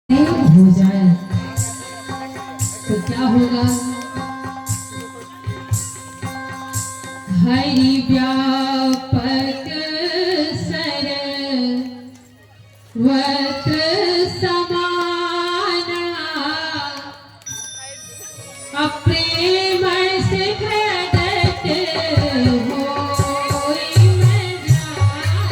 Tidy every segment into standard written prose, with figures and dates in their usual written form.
हो जाए तो क्या होगा। हरि व्यापक सर्वत्र समाना अप्रेम से प्रकट होई मैं जाना।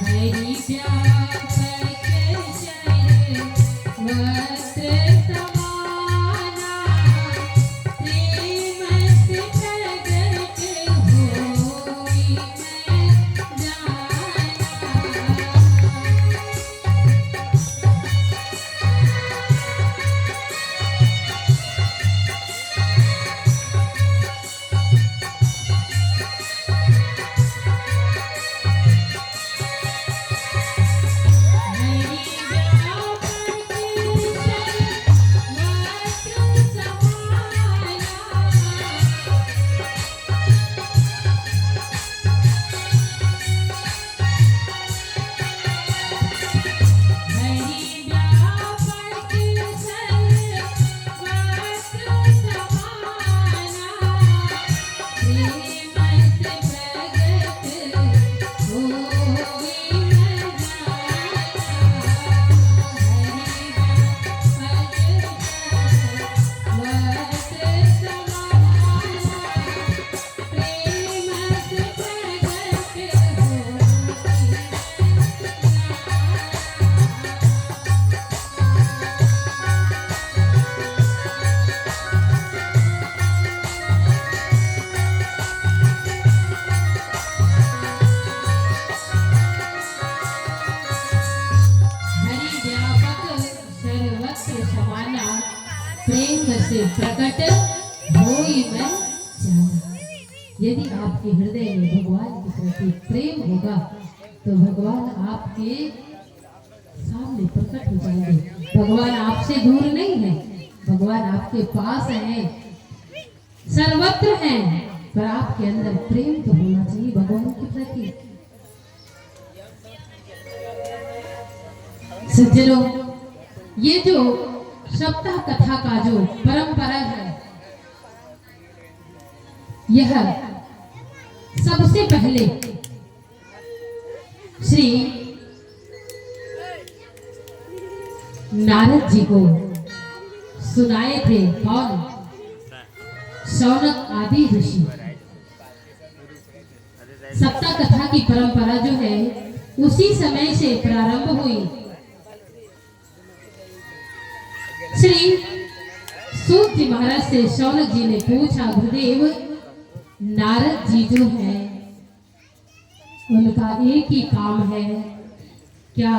हरि व्यापक सर्वत्र समाना प्रेम से प्रकट होई मैं जाना। प्रेम से प्रकट होई मैं जाना। यदि आपके हृदय में भगवान के प्रति प्रेम होगा तो भगवान आपके सामने प्रकट हो जाएंगे। भगवान आपसे दूर नहीं है, भगवान आपके पास है, सर्वत्र है, पर आपके अंदर प्रेम तो होना चाहिए भगवान के प्रति। सज्जनों, ये जो सप्ताह कथा का जो परंपरा है, यह सबसे पहले श्री नारद जी को सुनाए थे। कौन? शौनक आदि ऋषि। सप्ताह कथा की परंपरा जो है उसी समय से प्रारंभ हुई। श्री सूत जी महाराज से शौनक जी ने पूछा, गुरुदेव नारद जी जो है उनका एक ही काम है क्या?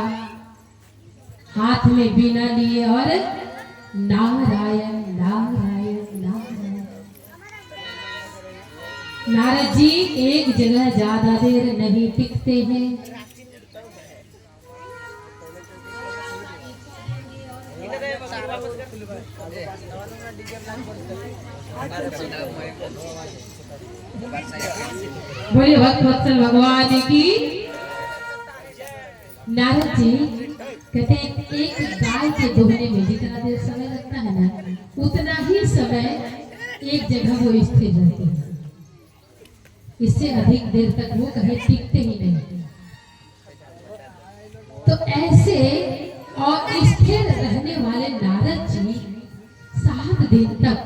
हाथ में बीना लिए और नारायण नारायण नारायण। नारद जी एक जगह ज्यादा देर नहीं टिकते हैं। बोलिए भक्त वत्सल भगवान की। नारद जी कहते हैं एक गाय के दोहने में जितना देर समय लगता है ना, उतना ही समय एक जगह वो स्थिर रहते हैं। इससे अधिक देर तक वो कहीं टिकते ही नहीं। तो ऐसे और स्थिर रहने वाले नारद जी 7 दिन तक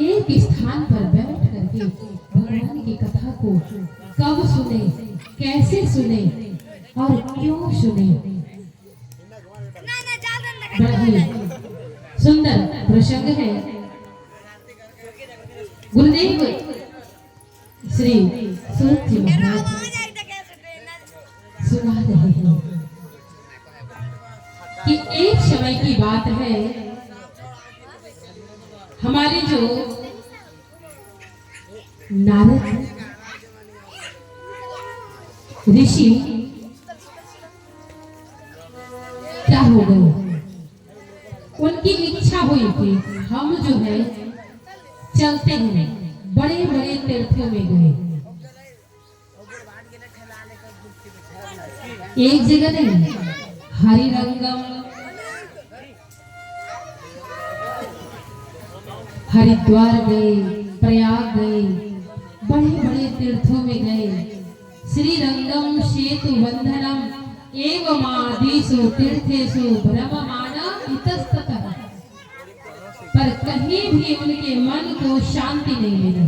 एक स्थान पर बैठ करके भगवान की कथा को कब सुने, कैसे सुने और क्यों सुने। बड़ा ही सुंदर प्रसंग है। गुरुदेव श्री सूत जी महाराज सुना रहे हैं कि एक समय की बात है, हमारे जो नारद ऋषि क्या हो गई, उनकी इच्छा हुई कि हम जो है चलते हैं, बड़े बड़े तीर्थों में गए। एक जगह नहीं, हरिरंगम, हरिद्वार गए, प्रयाग गए, बड़े बड़े तीर्थों में गए। श्री रंगम सेतु बंधनम एवमादिषु तीर्थेषु भ्रममाण इतस्ततः, पर कहीं भी उनके मन को शांति नहीं मिली।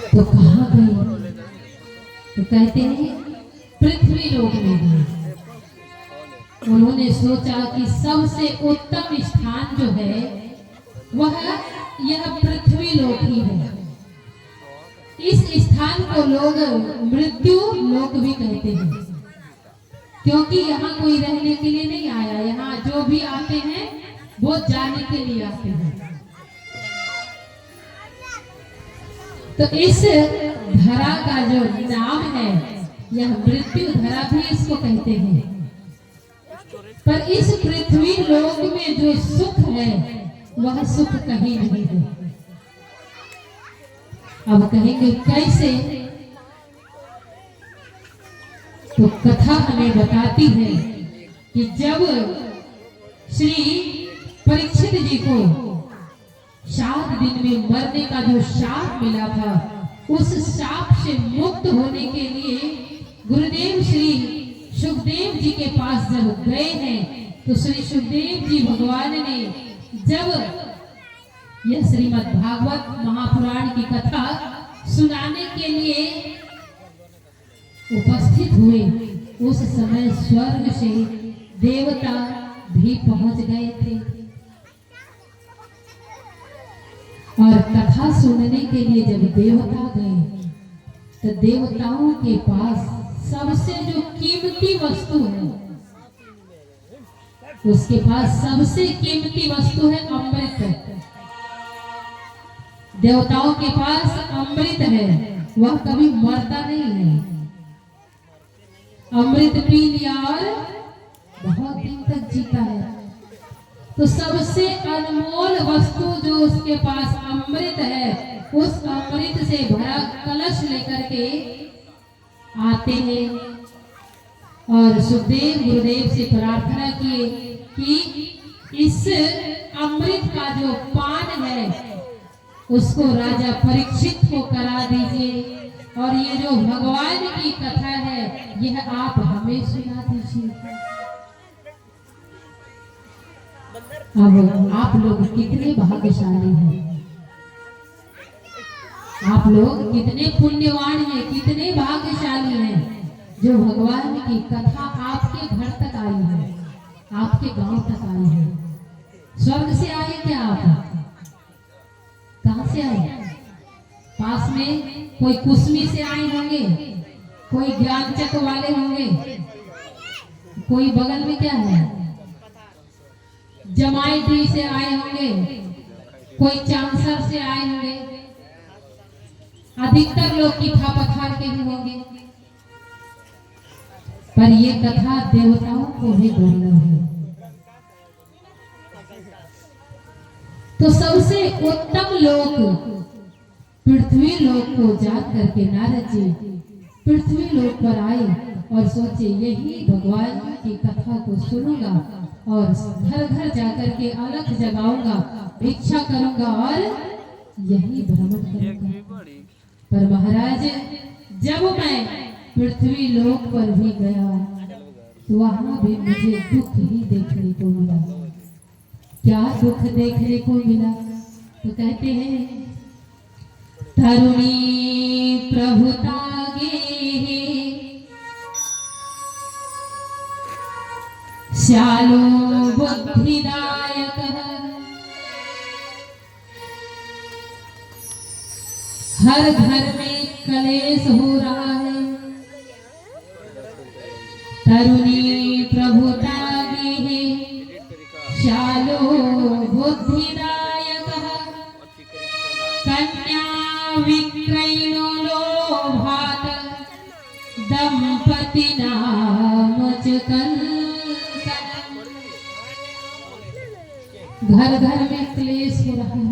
तो कहाँ गए? तो कहते हैं पृथ्वी लोक में गए। उन्होंने सोचा कि सबसे उत्तम स्थान जो है वह यह पृथ्वी लोक ही है। इस स्थान को लोग मृत्यु लोक भी कहते हैं, क्योंकि यहाँ कोई रहने के लिए नहीं आया, यहाँ जो भी आते हैं वो जाने के लिए आते हैं। तो इस धरा का जो नाम है यह मृत्यु धरा भी इसको कहते हैं। पर इस पृथ्वी लोक में जो सुख है वह सुख कहीं नहीं है। अब कहेंगे कैसे? तो कथा हमें बताती है कि जब श्री परीक्षित जी को 7 दिन में मरने का जो शाप मिला था, उस शाप से मुक्त होने के लिए गुरुदेव श्री सुखदेव जी के पास जब गए हैं, तो श्री सुखदेव जी भगवान ने जब यह श्रीमद् भागवत महापुराण की कथा सुनाने के लिए उपस्थित हुए, उस समय स्वर्ग से देवता भी पहुंच गए थे और कथा सुनने के लिए जब देवता गए तो देवताओं के पास सबसे जो कीमती वस्तु है, उसके पास सबसे कीमती वस्तु है अमृत। देवताओं के पास अमृत है, वह कभी मरता नहीं है। अमृत पी लिया और बहुत दिन तक जीता है। तो सबसे अनमोल वस्तु जो उसके पास अमृत है, उस अमृत से भरा कलश लेकर के आते हैं और सुखदेव गुरुदेव से प्रार्थना किए कि इस अमृत का जो पान है उसको राजा परीक्षित को करा दीजिए, और ये जो भगवान की कथा है यह आप हमें सुना दीजिए। अब आप लोग कितने भाग्यशाली हैं, आप लोग कितने पुण्यवान हैं, कितने भाग्यशाली हैं जो भगवान की कथा आपके घर तक आई है, आपके गांव तक आई है। स्वर्ग से आए क्या आप? कहां से आए? पास में कोई कुसमी से आए होंगे, कोई ज्ञानचक वाले होंगे, कोई बगल में क्या है जमाईटी से आए होंगे, कोई चांसर से आए होंगे, अधिकतर लोग किथा पथार के भी होंगे। पर ये कथा देवताओं को भी दुर्लभ है। तो सबसे उत्तम लोक पृथ्वी लोक को जा करके नारद जी पृथ्वी लोक पर आए और सोचे यही भगवान की कथा को सुनूंगा और घर घर जाकर के अलख जगाऊंगा, भिक्षा करूंगा और यही भ्रमण करूंगा। पर महाराज जब मैं पृथ्वी लोक पर भी गया तो वहां भी मुझे दुख ही देखने को मिला। क्या दुख देखने को मिला? तो कहते हैं तरुणी प्रभुतागे श्यालो बुद्धिदायक हर घर में कलेश हो रहा है। तरुणी प्रभुतागे श्यालो बुद्धिदायक कन्या विक्रयणो लोभात् संपत्ति नाम कंकन। घर घर में क्लेश हो रहा है।